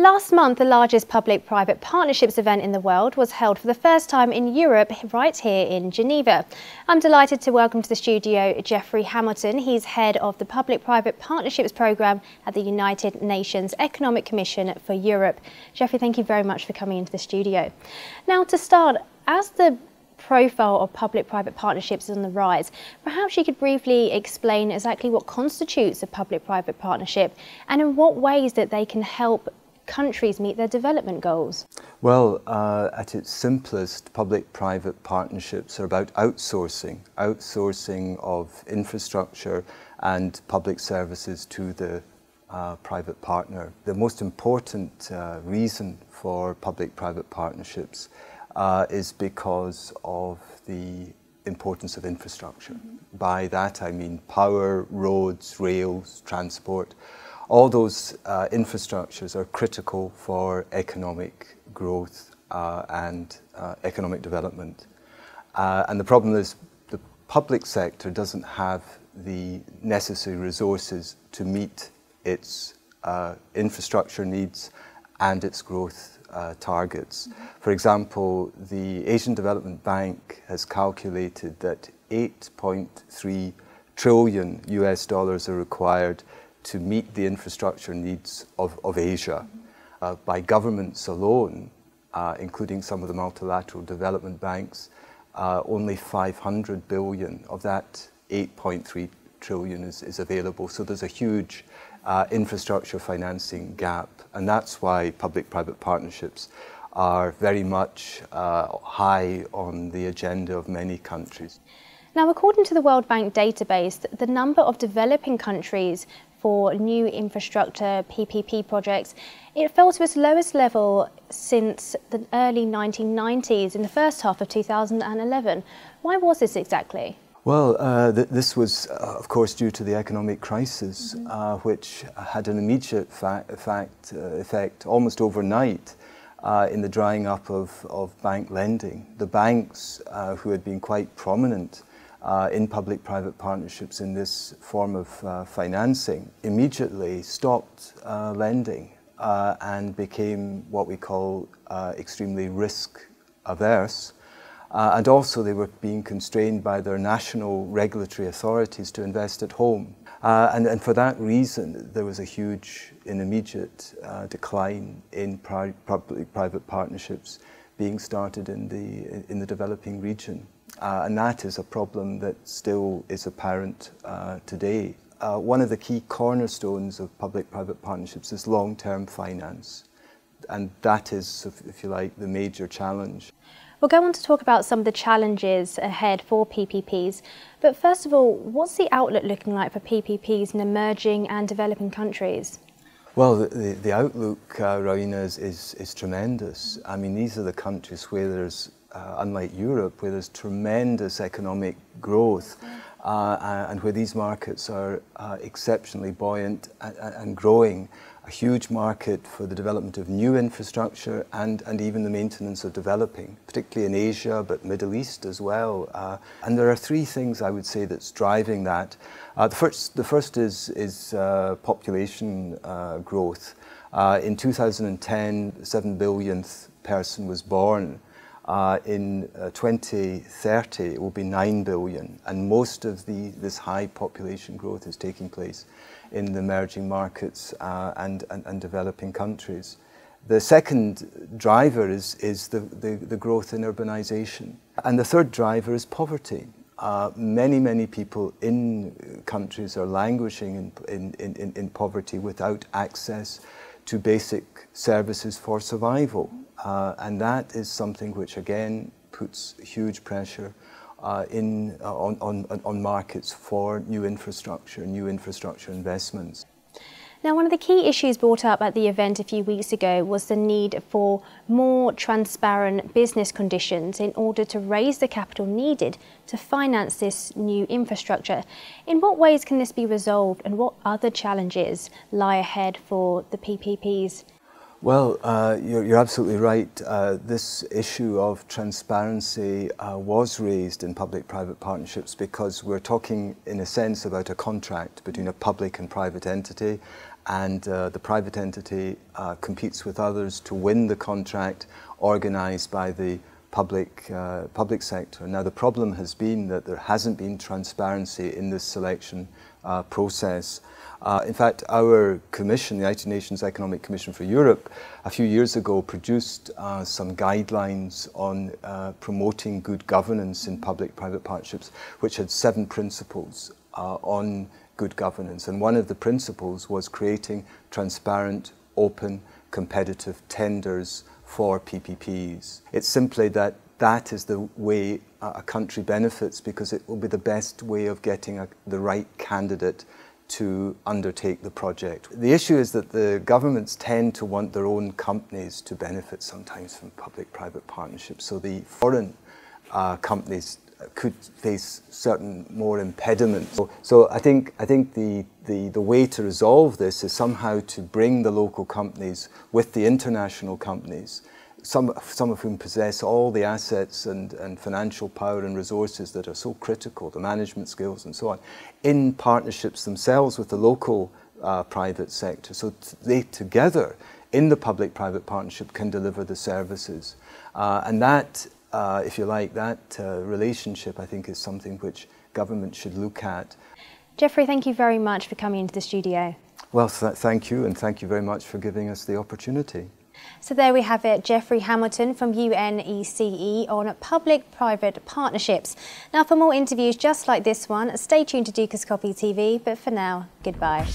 Last month, the largest public-private partnerships event in the world was held for the first time in Europe, right here in Geneva. I'm delighted to welcome to the studio Geoffrey Hamilton. He's head of the Public-Private Partnerships Programme at the United Nations Economic Commission for Europe. Geoffrey, thank you very much for coming into the studio. Now, to start, as the profile of public-private partnerships is on the rise, perhaps you could briefly explain exactly what constitutes a public-private partnership and in what ways that they can help countries meet their development goals? Well, at its simplest, public-private partnerships are about outsourcing of infrastructure and public services to the private partner. The most important reason for public-private partnerships is because of the importance of infrastructure. By that I mean power, roads, rails, transport. All those infrastructures are critical for economic growth and economic development. And the problem is the public sector doesn't have the necessary resources to meet its infrastructure needs and its growth targets. For example, the Asian Development Bank has calculated that 8.3 trillion US dollars are required to meet the infrastructure needs of Asia. By governments alone, including some of the multilateral development banks, only 500 billion of that 8.3 trillion is available. So there's a huge infrastructure financing gap, and that's why public-private partnerships are very much high on the agenda of many countries. Now, according to the World Bank database, the number of developing countries for new infrastructure PPP projects, it fell to its lowest level since the early 1990s in the first half of 2011. Why was this exactly? Well, this was, of course, due to the economic crisis, which had an immediate effect almost overnight in the drying up of bank lending. The banks, who had been quite prominent in public-private partnerships in this form of financing, immediately stopped lending and became what we call extremely risk-averse. And also they were being constrained by their national regulatory authorities to invest at home. And for that reason, there was a huge and immediate decline in public-private partnerships being started in the developing region. And that is a problem that still is apparent today. One of the key cornerstones of public-private partnerships is long-term finance. And that is, if you like, the major challenge. We'll go on to talk about some of the challenges ahead for PPPs. But first of all, what's the outlook looking like for PPPs in emerging and developing countries? Well, the outlook, Raina, is tremendous. I mean, these are the countries where there's, unlike Europe, where there's tremendous economic growth and where these markets are exceptionally buoyant and growing. A huge market for the development of new infrastructure and even the maintenance of developing, particularly in Asia, but Middle East as well. And there are three things I would say that's driving that. The first is population growth. In 2010, the 7 billionth person was born. In 2030, it will be 9 billion, and most of this high population growth is taking place in the emerging markets and developing countries. The second driver is the growth in urbanization. And the third driver is poverty. Many people in countries are languishing in poverty without access to basic services for survival. And that is something which again puts huge pressure on markets for new infrastructure investments. Now, one of the key issues brought up at the event a few weeks ago was the need for more transparent business conditions in order to raise the capital needed to finance this new infrastructure. In what ways can this be resolved, and what other challenges lie ahead for the PPPs? Well, you're absolutely right. This issue of transparency was raised in public-private partnerships because we're talking, in a sense, about a contract between a public and private entity, and the private entity competes with others to win the contract organised by the public sector. Now, the problem has been that there hasn't been transparency in this selection process. In fact, our commission, the United Nations Economic Commission for Europe, a few years ago produced some guidelines on promoting good governance in public-private partnerships, which had 7 principles on good governance. And one of the principles was creating transparent, open, competitive tenders for PPPs. It's simply that is the way a country benefits, because it will be the best way of getting the right candidate to undertake the project. The issue is that the governments tend to want their own companies to benefit sometimes from public-private partnerships, so the foreign companies could face certain more impediments. So I think the way to resolve this is somehow to bring the local companies with the international companies, some of whom possess all the assets and financial power and resources that are so critical, the management skills and so on, in partnerships themselves with the local private sector. So they together, in the public-private partnership, can deliver the services. And that, if you like, that relationship, I think, is something which government should look at. Geoffrey, thank you very much for coming into the studio. Well, thank you, and thank you very much for giving us the opportunity. So there we have it, Geoffrey Hamilton from UNECE on public-private partnerships. Now, for more interviews just like this one, stay tuned to Dukas Copy TV, but for now, goodbye.